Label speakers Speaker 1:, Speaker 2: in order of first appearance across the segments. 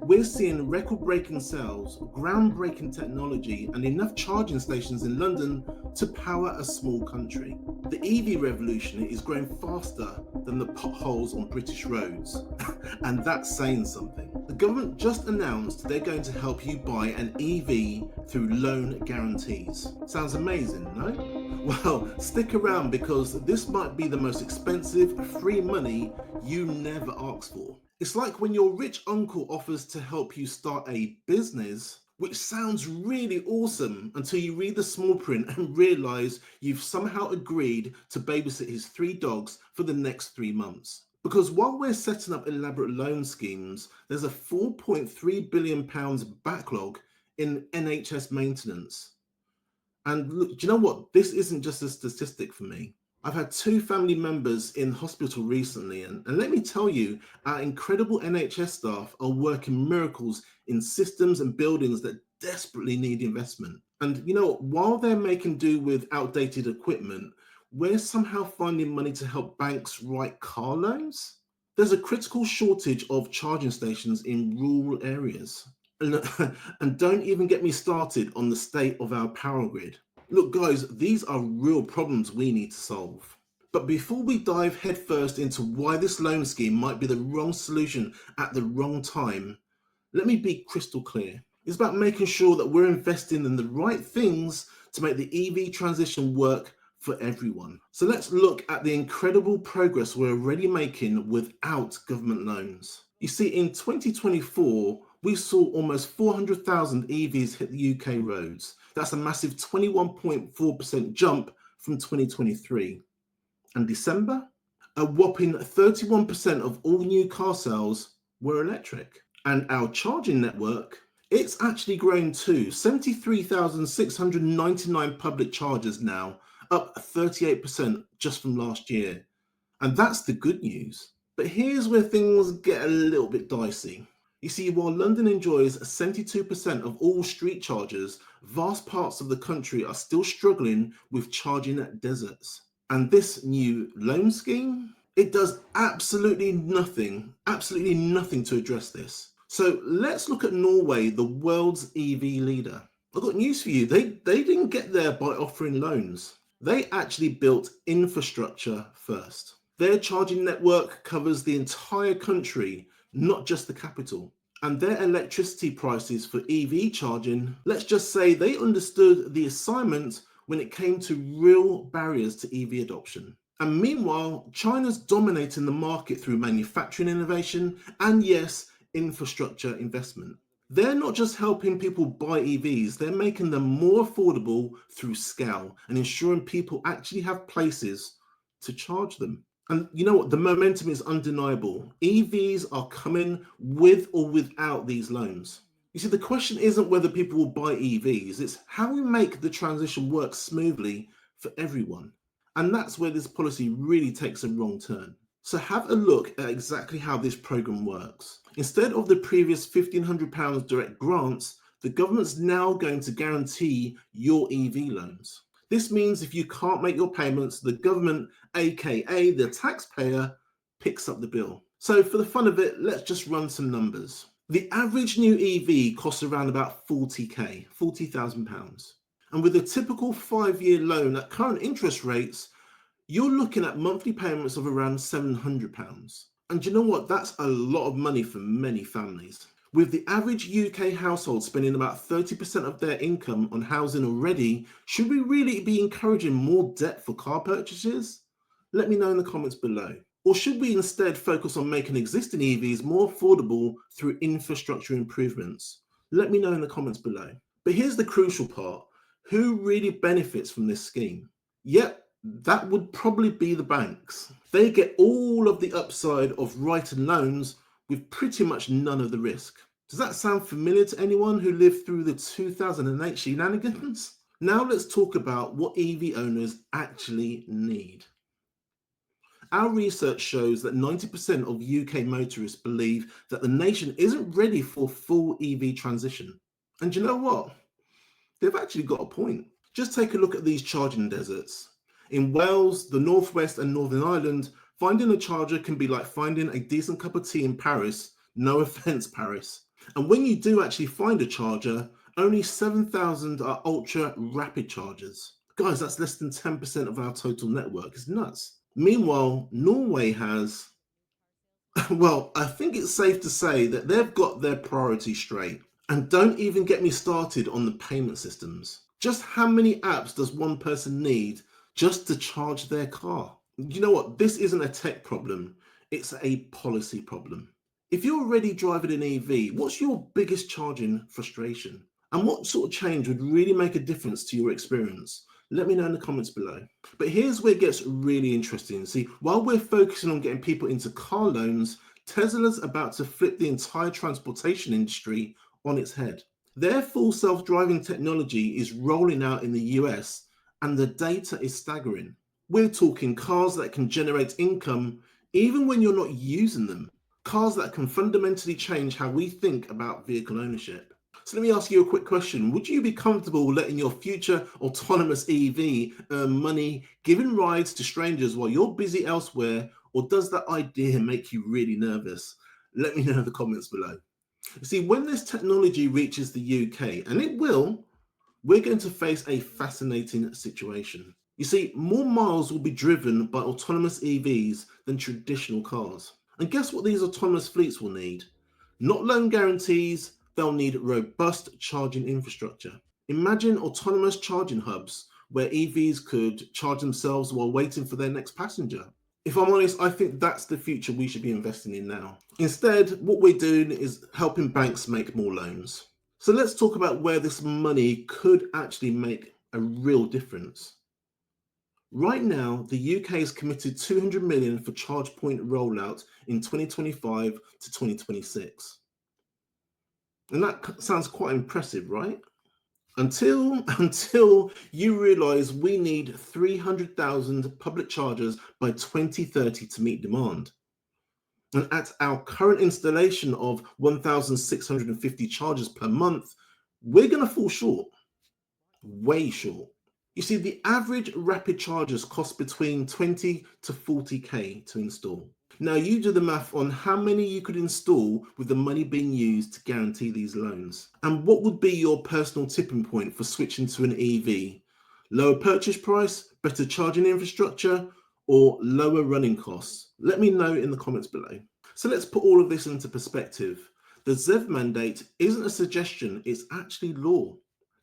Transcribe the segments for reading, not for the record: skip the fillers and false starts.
Speaker 1: We're seeing record-breaking sales, groundbreaking technology, and enough charging stations in London to power a small country. The EV revolution is growing faster than the potholes on British roads, and that's saying something. The government just announced they're going to help you buy an EV through loan guarantees. Sounds amazing, no? Well, stick around because this might be the most expensive free money you never asked for. It's like when your rich uncle offers to help you start a business, which sounds really awesome until you read the small print and realize you've somehow agreed to babysit his 3 dogs for the next 3 months. Because while we're setting up elaborate loan schemes, there's a £4.3 billion backlog in NHS maintenance. And look, do you know what? This isn't just a statistic for me. I've had 2 family members in hospital recently, and let me tell you, our incredible NHS staff are working miracles in systems and buildings that desperately need investment. And you know, while they're making do with outdated equipment, we're somehow finding money to help banks write car loans. There's a critical shortage of charging stations in rural areas. And, and don't even get me started on the state of our power grid. Look, guys, these are real problems we need to solve. But before we dive headfirst into why this loan scheme might be the wrong solution at the wrong time, let me be crystal clear. It's about making sure that we're investing in the right things to make the EV transition work for everyone. So let's look at the incredible progress we're already making without government loans. You see, in 2024, we saw almost 400,000 EVs hit the UK roads. That's a massive 21.4% jump from 2023. And December, a whopping 31% of all new car sales were electric. And our charging network, it's actually grown too. 73,699 public chargers now, up 38% just from last year. And that's the good news. But here's where things get a little bit dicey. You see, while London enjoys 72% of all street chargers, vast parts of the country are still struggling with charging deserts. And this new loan scheme, it does absolutely nothing to address this. So let's look at Norway, the world's EV leader. I've got news for you. They didn't get there by offering loans. They actually built infrastructure first. Their charging network covers the entire country, not just the capital. And their electricity prices for EV charging, let's just say they understood the assignment when it came to real barriers to EV adoption. And meanwhile, China's dominating the market through manufacturing innovation and, yes, infrastructure investment. They're not just helping people buy EVs, they're making them more affordable through scale and ensuring people actually have places to charge them. And you know what? The momentum is undeniable. EVs are coming with or without these loans. You see, the question isn't whether people will buy EVs, it's how we make the transition work smoothly for everyone. And that's where this policy really takes a wrong turn. So have a look at exactly how this program works. Instead of the previous £1,500 direct grants, the government's now going to guarantee your EV loans. This means if you can't make your payments, the government, aka the taxpayer, picks up the bill. So for the fun of it, let's just run some numbers. The average new EV costs around about 40k, £40,000. And with a typical 5-year loan at current interest rates, you're looking at monthly payments of around £700. And you know what? That's a lot of money for many families. With the average UK household spending about 30% of their income on housing already, should we really be encouraging more debt for car purchases? Let me know in the comments below. Or should we instead focus on making existing EVs more affordable through infrastructure improvements? Let me know in the comments below. But here's the crucial part. Who really benefits from this scheme? Yep, that would probably be the banks. They get all of the upside of writing loans with pretty much none of the risk. Does that sound familiar to anyone who lived through the 2008 shenanigans? Now let's talk about what EV owners actually need. Our research shows that 90% of UK motorists believe that the nation isn't ready for full EV transition. And you know what? They've actually got a point. Just take a look at these charging deserts. In Wales, the Northwest and Northern Ireland, finding a charger can be like finding a decent cup of tea in Paris. No offense, Paris. And when you do actually find a charger, only 7,000 are ultra rapid chargers. Guys, that's less than 10% of our total network. It's nuts. Meanwhile, Norway has, well, I think it's safe to say that they've got their priorities straight. And don't even get me started on the payment systems. Just how many apps does one person need just to charge their car? You know what? This isn't a tech problem, it's a policy problem. If you're already driving an EV, what's your biggest charging frustration? And what sort of change would really make a difference to your experience? Let me know in the comments below. But here's where it gets really interesting. See, while we're focusing on getting people into car loans, Tesla's about to flip the entire transportation industry on its head. Their full self-driving technology is rolling out in the US, and the data is staggering. We're talking cars that can generate income even when you're not using them. Cars that can fundamentally change how we think about vehicle ownership. So let me ask you a quick question. Would you be comfortable letting your future autonomous EV earn money giving rides to strangers while you're busy elsewhere, or does that idea make you really nervous? Let me know in the comments below. You see, when this technology reaches the UK, and it will, we're going to face a fascinating situation. You see, more miles will be driven by autonomous EVs than traditional cars. And guess what these autonomous fleets will need? Not loan guarantees, they'll need robust charging infrastructure. Imagine autonomous charging hubs where EVs could charge themselves while waiting for their next passenger. If I'm honest, I think that's the future we should be investing in now. Instead, what we're doing is helping banks make more loans. So let's talk about where this money could actually make a real difference. Right now, the UK has committed 200 million for charge point rollout in 2025 to 2026. And that sounds quite impressive, right? Until you realize we need 300,000 public chargers by 2030 to meet demand. And at our current installation of 1,650 chargers per month, we're going to fall short, way short. You see, the average rapid chargers cost between 20 to 40k to install. Now you do the math on how many you could install with the money being used to guarantee these loans. And what would be your personal tipping point for switching to an EV? Lower purchase price, better charging infrastructure, or lower running costs? Let me know in the comments below. So let's put all of this into perspective. The ZEV mandate isn't a suggestion, it's actually law.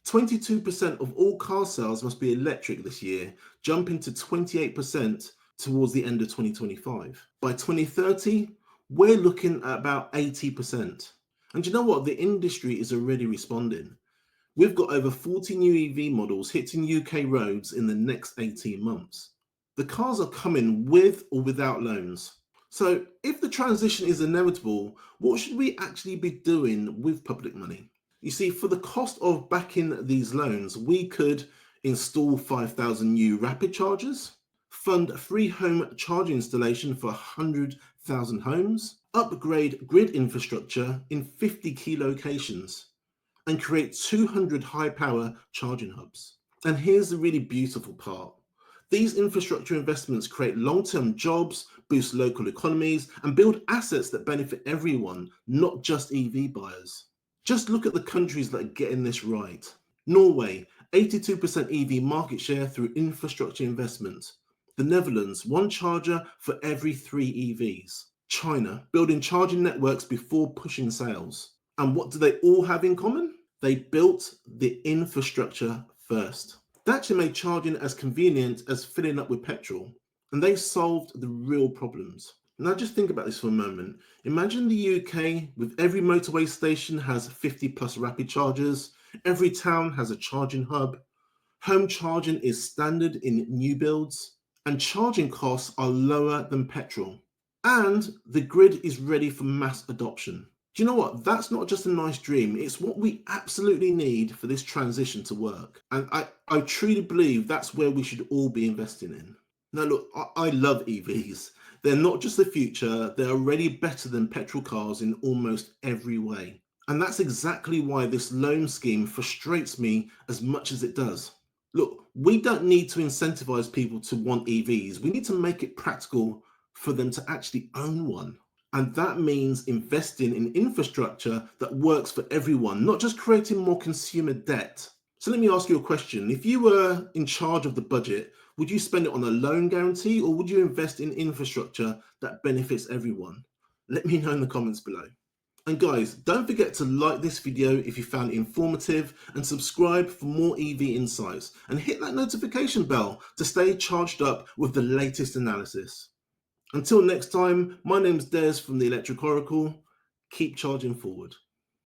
Speaker 1: 22% of all car sales must be electric this year, jumping to 28% towards the end of 2025. By 2030, we're looking at about 80%. And you know what? The industry is already responding. We've got over 40 new EV models hitting UK roads in the next 18 months. The cars are coming with or without loans. So if the transition is inevitable, what should we actually be doing with public money? You see, for the cost of backing these loans, we could install 5,000 new rapid chargers, fund free home charging installation for 100,000 homes, upgrade grid infrastructure in 50 key locations, and create 200 high power charging hubs. And here's the really beautiful part. These infrastructure investments create long-term jobs, boost local economies, and build assets that benefit everyone, not just EV buyers. Just look at the countries that are getting this right. Norway, 82% EV market share through infrastructure investment. The Netherlands, one charger for every 3 EVs. China, building charging networks before pushing sales. And what do they all have in common? They built the infrastructure first. They actually made charging as convenient as filling up with petrol, and they solved the real problems. Now just think about this for a moment. Imagine the UK with every motorway station has 50 plus rapid chargers, every town has a charging hub, home charging is standard in new builds, and charging costs are lower than petrol. And the grid is ready for mass adoption. Do you know what? That's not just a nice dream, it's what we absolutely need for this transition to work. And I truly believe that's where we should all be investing in. Now look, I love EVs. They're not just the future, they're already better than petrol cars in almost every way. And that's exactly why this loan scheme frustrates me as much as it does. Look, we don't need to incentivize people to want EVs. We need to make it practical for them to actually own one. And that means investing in infrastructure that works for everyone, not just creating more consumer debt. So let me ask you a question. If you were in charge of the budget, would you spend it on a loan guarantee or would you invest in infrastructure that benefits everyone? Let me know in the comments below. And guys, don't forget to like this video if you found it informative and subscribe for more EV insights and hit that notification bell to stay charged up with the latest analysis. Until next time, my name's Des from the Electric Oracle. Keep charging forward.